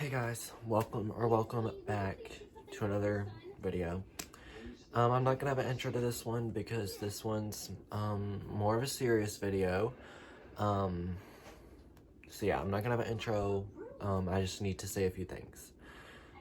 Hey guys, welcome back to another video. I'm not gonna have an intro to this one because this one's more of a serious video. So yeah, I'm not gonna have an intro. I just need to say a few things.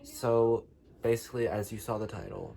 So basically, as you saw the title,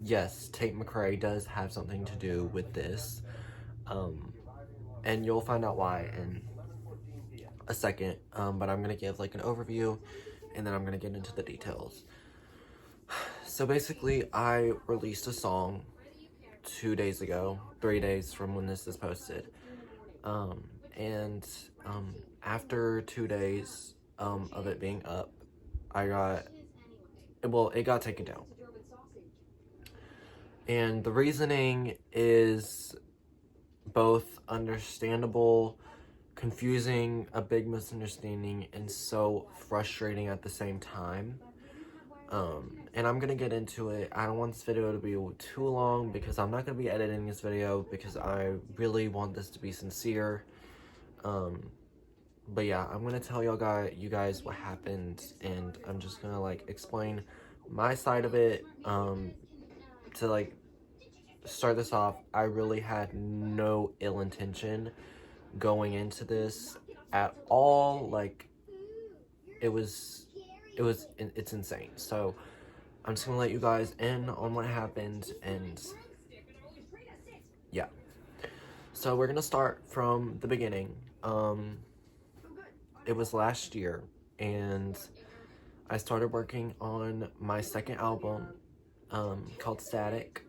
yes, Tate McRae does have something to do with this. And you'll find out why in a second, but I'm gonna give like an overview and then I'm gonna get into the details. So basically, I released a song 2 days ago, 3 days from when this is posted, and after 2 days of it being up, it got taken down, and the reasoning is both understandable, confusing, a big misunderstanding, and so frustrating at the same time. And I'm gonna get into it. I don't want this video to be too long because I'm not gonna be editing this video because I really want this to be sincere. But yeah, I'm gonna tell you guys what happened, and I'm just gonna like explain my side of it. To like start this off, I really had no ill intention going into this at all. Like it's insane. So I'm just gonna let you guys in on what happened, and yeah. So we're gonna start from the beginning. It was last year, and I started working on my second album, called Static.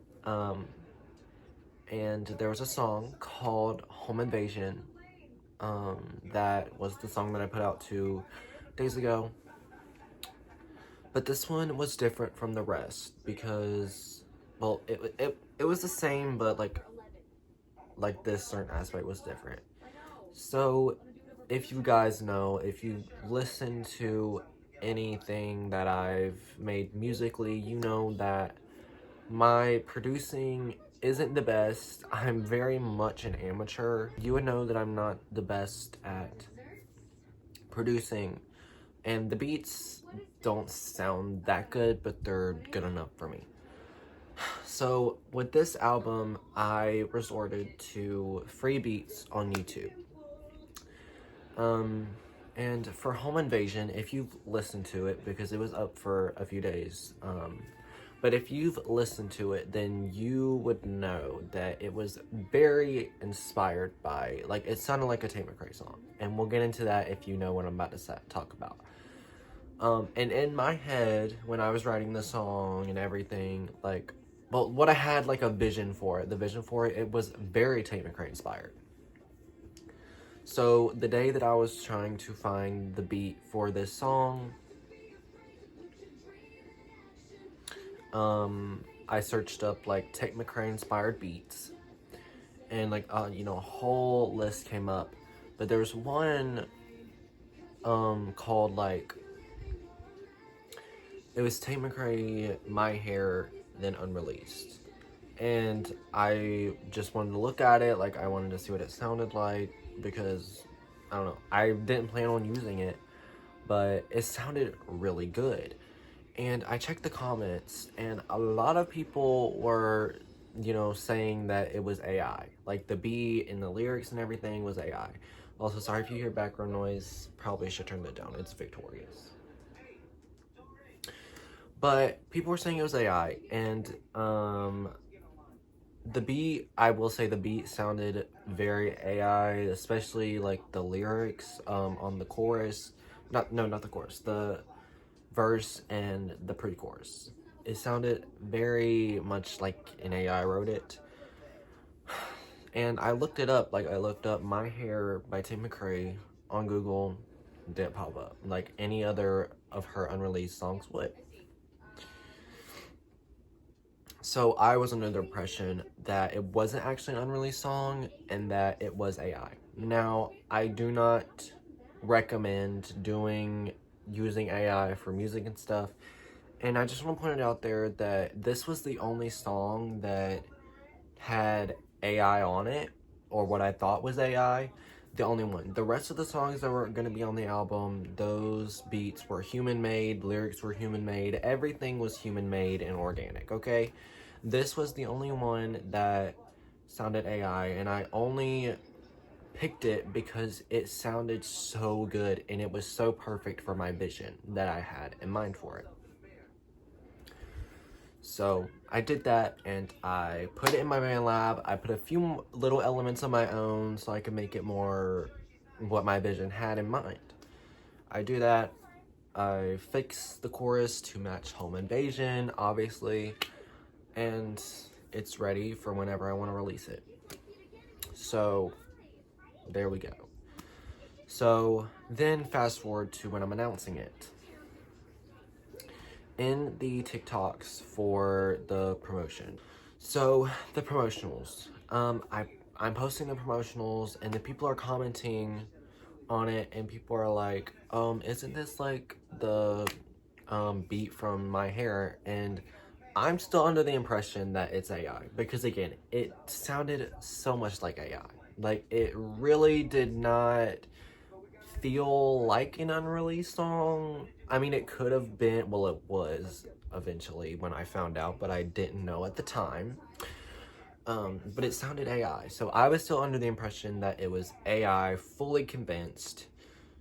And there was a song called Home Invasion, that was the song that I put out 2 days ago. But this one was different from the rest because, well, it was the same, but like this certain aspect was different. So, if you guys know, if you listen to anything that I've made musically, you know that my producing isn't the best. I'm very much an amateur. You would know that I'm not the best at producing, and the beats don't sound that good, but they're good enough for me. So with this album, I resorted to free beats on YouTube. And for Home Invasion, if you've listened to it, because it was up for a few days, but if you've listened to it, then you would know that it was very inspired by, like, it sounded like a Tate McRae song. And we'll get into that if you know what I'm about to talk about. And in my head, when I was writing the song and everything, like, well, what I had, like, a vision for it, it was very Tate McRae inspired. So the day that I was trying to find the beat for this song, I searched up like Tate McRae inspired beats, and like a whole list came up, but there was one called like, it was Tate McRae My Hair Then Unreleased, and I just wanted to look at it. Like, I wanted to see what it sounded like because I don't know, I didn't plan on using it, but it sounded really good. And I checked the comments, and a lot of people were, saying that it was AI. Like, the beat and the lyrics and everything was AI. Also, sorry if you hear background noise. Probably should turn that down. It's Victorious. But people were saying it was AI, and the beat, I will say the beat sounded very AI, especially like the lyrics on the chorus. Not the chorus. The verse and the pre-chorus. It sounded very much like an AI wrote it. And I looked it up. Like, I looked up My Hair by Tate McRae on Google. Didn't pop up like any other of her unreleased songs would. So I was under the impression that it wasn't actually an unreleased song and that it was AI. Now, I do not recommend using AI for music and stuff. And I just want to point it out there that this was the only song that had AI on it, or what I thought was AI. The only one. The rest of the songs that were going to be on the album, those beats were human-made, lyrics were human-made, everything was human-made and organic, okay? This was the only one that sounded AI, and I only picked it because it sounded so good and it was so perfect for my vision that I had in mind for it. So I did that, and I put it in my main lab. I put a few little elements of my own so I could make it more what my vision had in mind. I do that. I fix the chorus to match Home Invasion, obviously, and it's ready for whenever I want to release it. So there we go. So then fast forward to when I'm announcing it. In the TikToks for the promotion. So the promotionals, I'm posting the promotionals, and the people are commenting on it, and people are like, isn't this like the beat from My Hair? And I'm still under the impression that it's AI, because again, it sounded so much like AI. Like, it really did not feel like an unreleased song. I mean, it could have been, well, it was eventually when I found out, but I didn't know at the time. But it sounded AI, so I was still under the impression that it was AI, fully convinced.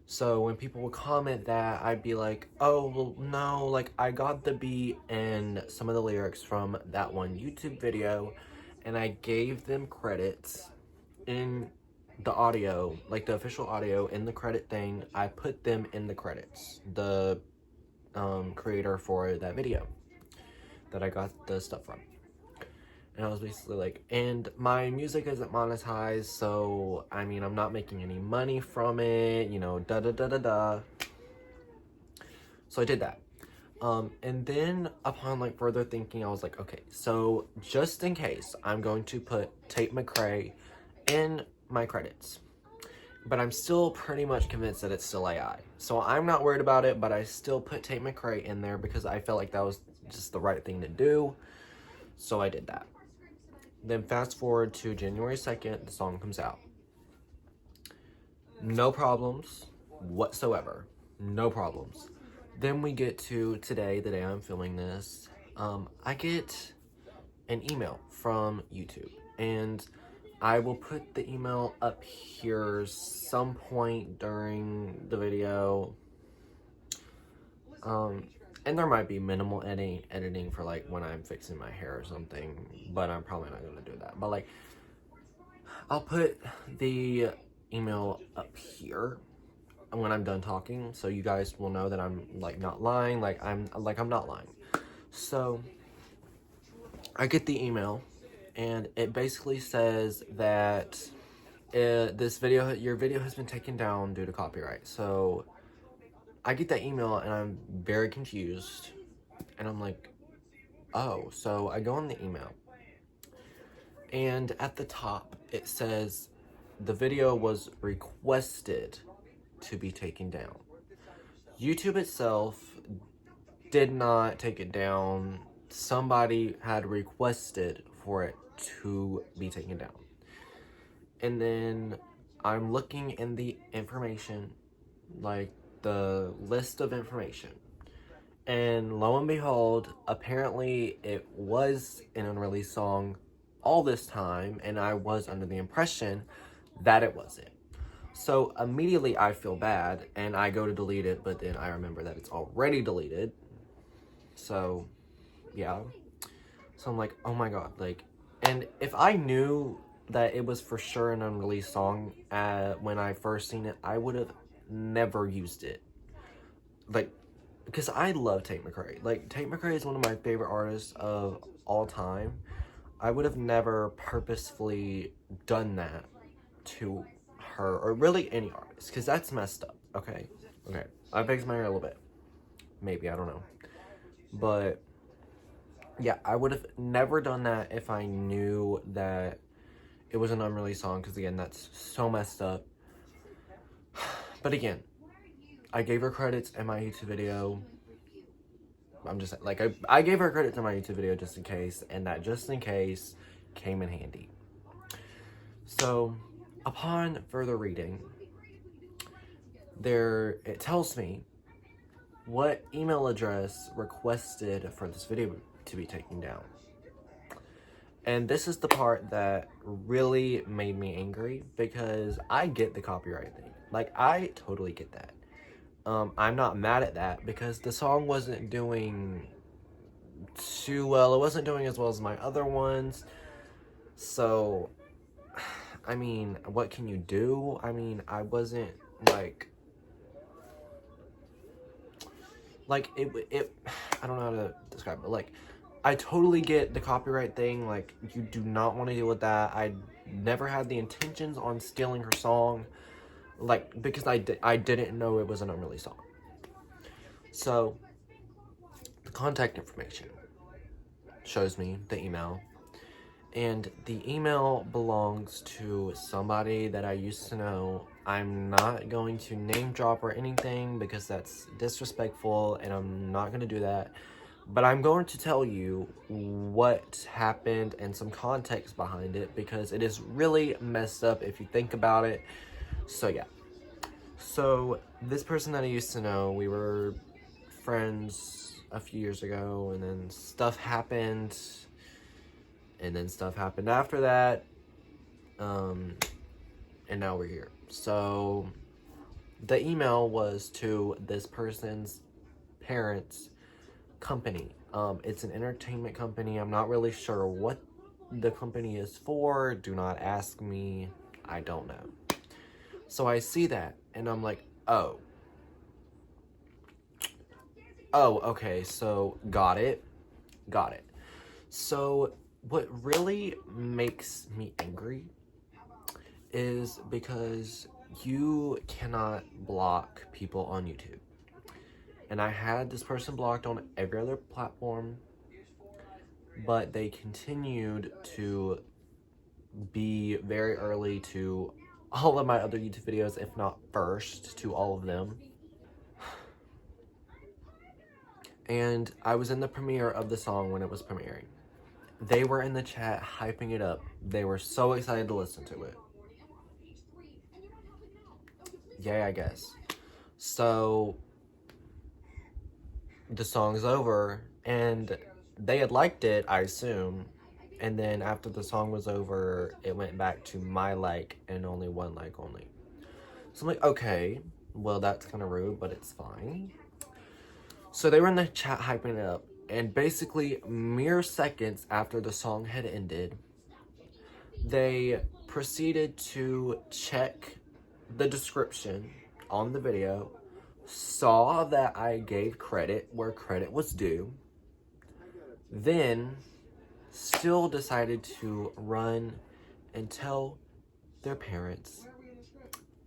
So when people would comment that, I'd be like, oh, well, no, like, I got the beat and some of the lyrics from that one YouTube video, and I gave them credits in the audio, like the official audio in the credit thing. I put them in the credits, the creator for that video that I got the stuff from. And I was basically like, and my music isn't monetized, so I mean, I'm not making any money from it, you know, da da da da da. So I did that. And then upon like further thinking, I was like, okay, so just in case, I'm going to put Tate McCrae in my credits, but I'm still pretty much convinced that it's still AI. So I'm not worried about it, but I still put Tate McCrae in there because I felt like that was just the right thing to do. So I did that. Then fast forward to January 2nd, the song comes out. No problems whatsoever. No problems. Then we get to today, the day I'm filming this. I get an email from YouTube, and I will put the email up here some point during the video. And there might be minimal editing for like when I'm fixing my hair or something, but I'm probably not gonna do that. But like, I'll put the email up here when I'm done talking, so you guys will know that I'm like not lying, like I'm not lying. So I get the email, and it basically says that your video has been taken down due to copyright. So I get that email, and I'm very confused, and I'm like, oh. So I go on the email, and at the top it says the video was requested to be taken down. YouTube itself did not take it down. Somebody had requested for it to be taken down. And then I'm looking in the information, like the list of information, and lo and behold, apparently it was an unreleased song all this time, and I was under the impression that it wasn't. So immediately I feel bad, and I go to delete it, but then I remember that it's already deleted. So yeah, so I'm like, oh my god, like, and if I knew that it was for sure an unreleased song when I first seen it, I would have never used it. Like, because I love Tate McCrae. Like, Tate McCrae is one of my favorite artists of all time. I would have never purposefully done that to her, or really any artist, because that's messed up. Okay, I fixed my hair a little bit, maybe, I don't know, but yeah, I would have never done that if I knew that it was an unreleased song, because again, that's so messed up. But again, I gave her credits in my YouTube video. I'm just like, I gave her credits in my YouTube video just in case, and that just in case came in handy. So Upon further reading, it tells me what email address requested for this video to be taken down. And this is the part that really made me angry, because I get the copyright thing. Like, I totally get that. I'm not mad at that, because the song wasn't doing too well. It wasn't doing as well as my other ones. So, I mean, what can you do? I mean, I wasn't, like, it I don't know how to describe it. Like, I totally get the copyright thing. Like, you do not want to deal with that. I never had the intentions on stealing her song, like, because I didn't know it was an unreleased song. So, the contact information shows me the email, and the email belongs to somebody that I used to know. I'm not going to name drop or anything, because that's disrespectful, and I'm not going to do that. But I'm going to tell you what happened and some context behind it, because it is really messed up if you think about it. So yeah. So this person that I used to know, we were friends a few years ago, and then stuff happened. And then stuff happened after that. And now we're here. So the email was to this person's parents' company. It's an entertainment company. I'm not really sure what the company is for. Do not ask me. I don't know. So I see that, and I'm like, oh, okay, so got it. So what really makes me angry is because you cannot block people on YouTube. And I had this person blocked on every other platform, but they continued to be very early to all of my other YouTube videos, if not first to all of them. And I was in the premiere of the song when it was premiering. They were in the chat hyping it up. They were so excited to listen to it. Yay, I guess. So the song's over, and they had liked it, I assume. And then after the song was over, it went back to my like and only one like only. So I'm like, okay, well, that's kind of rude, but it's fine. So they were in the chat hyping it up, and basically mere seconds after the song had ended, they proceeded to check the description on the video, saw that I gave credit where credit was due, then still decided to run and tell their parents,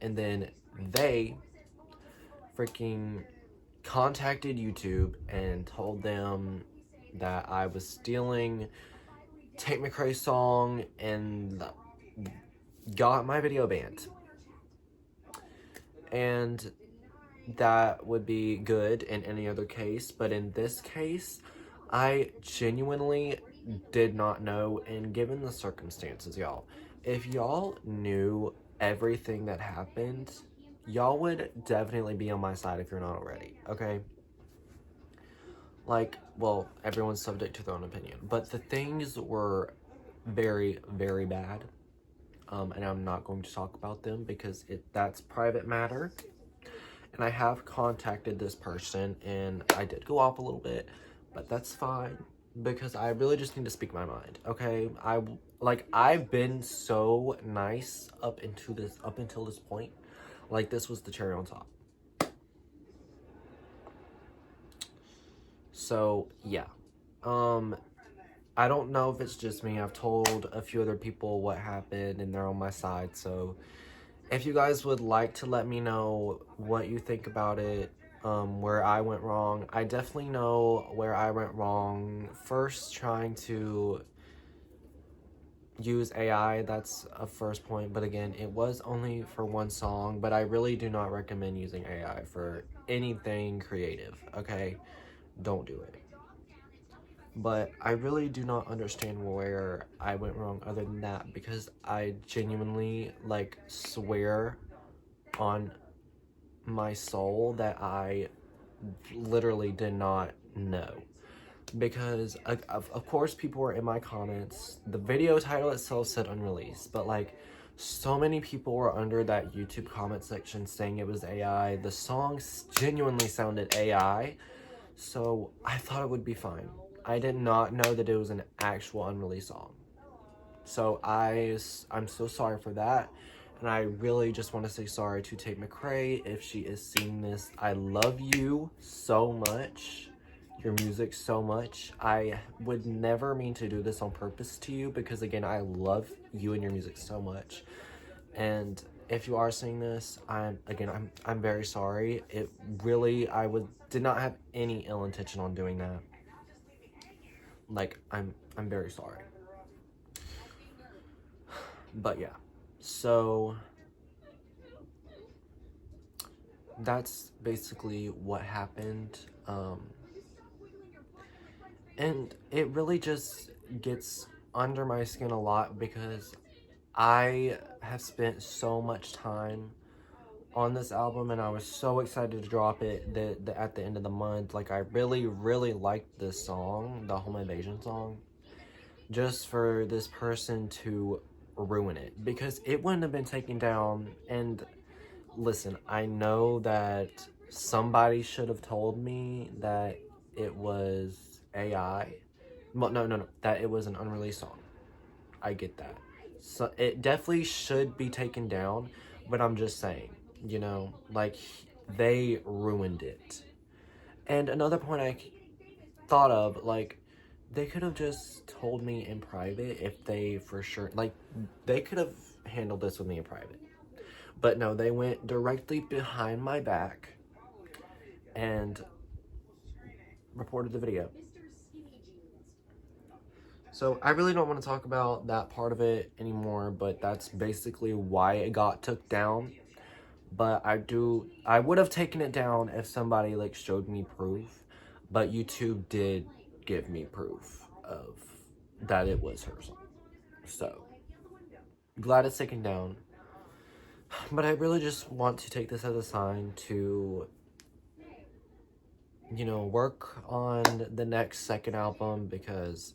and then they freaking contacted YouTube and told them that I was stealing Tate McRae's song and got my video banned. And that would be good in any other case, but in this case, I genuinely did not know. And given the circumstances, y'all, if y'all knew everything that happened, y'all would definitely be on my side if you're not already, okay? Like, well, everyone's subject to their own opinion, but the things were very, very bad. And I'm not going to talk about them because that's private matter. And I have contacted this person, and I did go off a little bit, but that's fine, because I really just need to speak my mind, okay? I've been so nice up until this point. Like, this was the cherry on top. So, yeah. I don't know if it's just me. I've told a few other people what happened, and they're on my side, so if you guys would like to let me know what you think about it, where I went wrong. I definitely know where I went wrong. First, trying to use AI, that's a first point, but again, it was only for one song, but I really do not recommend using AI for anything creative, okay? Don't do it. But I really do not understand where I went wrong other than that, because I genuinely, like, swear on my soul that I literally did not know. Because, of course, people were in my comments. The video title itself said unreleased, but, like, so many people were under that YouTube comment section saying it was AI. The song genuinely sounded AI, so I thought it would be fine. I did not know that it was an actual unreleased song. So I'm so sorry for that. And I really just want to say sorry to Tate McCrae if she is seeing this. I love you so much. Your music so much. I would never mean to do this on purpose to you, because again, I love you and your music so much. And if you are seeing this, I'm very sorry. It really, did not have any ill intention on doing that. Like, I'm very sorry. But yeah, so that's basically what happened. And it really just gets under my skin a lot, because I have spent so much time on this album, and I was so excited to drop it at the end of the month. Like, I really, really liked this song, the Home Invasion song, just for this person to ruin it, because it wouldn't have been taken down. And listen, I know that somebody should have told me that it was AI. Well, no, that it was an unreleased song. I get that. So it definitely should be taken down, but I'm just saying, you know, like, they ruined it. And another point I thought of, like, they could have just told me in private if they for sure, like, they could have handled this with me in private. But no, they went directly behind my back and reported the video. So I really don't want to talk about that part of it anymore, but that's basically why it got took down. But I would have taken it down if somebody, like, showed me proof, but YouTube did give me proof of that it was her song. So glad it's taken down. But I really just want to take this as a sign to, you know, work on the next second album, because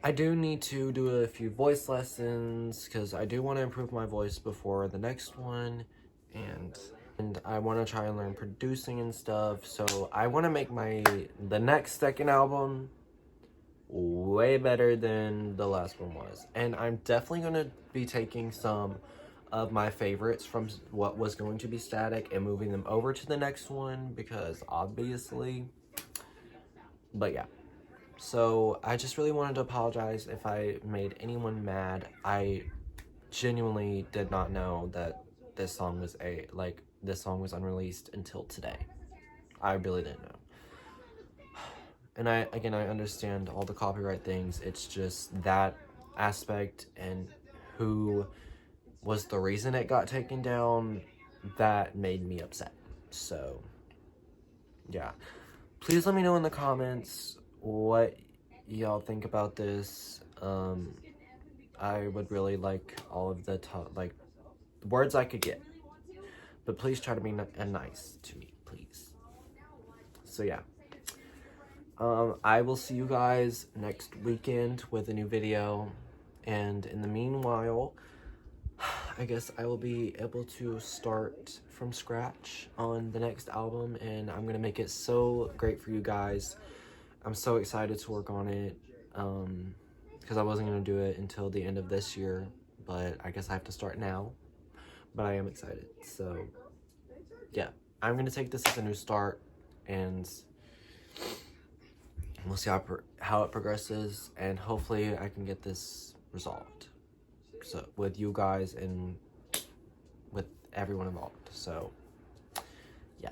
I do need to do a few voice lessons, because I do want to improve my voice before the next one, and I want to try and learn producing and stuff. So I want to make the next second album way better than the last one was. And I'm definitely going to be taking some of my favorites from what was going to be static and moving them over to the next one, because obviously, but yeah. So I just really wanted to apologize if I made anyone mad. I genuinely did not know that this song was unreleased until today. I really didn't know. And I understand all the copyright things. It's just that aspect and who was the reason it got taken down that made me upset. So yeah, please let me know in the comments what y'all think about this. I would really like all of the words I could get, but please try to be nice to me, please. So yeah, I will see you guys next weekend with a new video, and in the meanwhile, I guess I will be able to start from scratch on the next album, and I'm gonna make it so great for you guys. I'm so excited to work on it, because I wasn't gonna do it until the end of this year, but I guess I have to start now. But I am excited, so yeah, I'm gonna take this as a new start, and we'll see how it progresses, and hopefully I can get this resolved, so with you guys and with everyone involved. So yeah,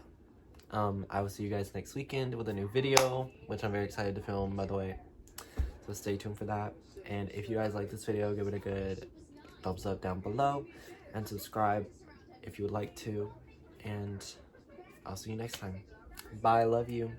I will see you guys next weekend with a new video, which I'm very excited to film, by the way, so stay tuned for that. And if you guys like this video, give it a good thumbs up down below, and subscribe if you would like to, and I'll see you next time. Bye, love you.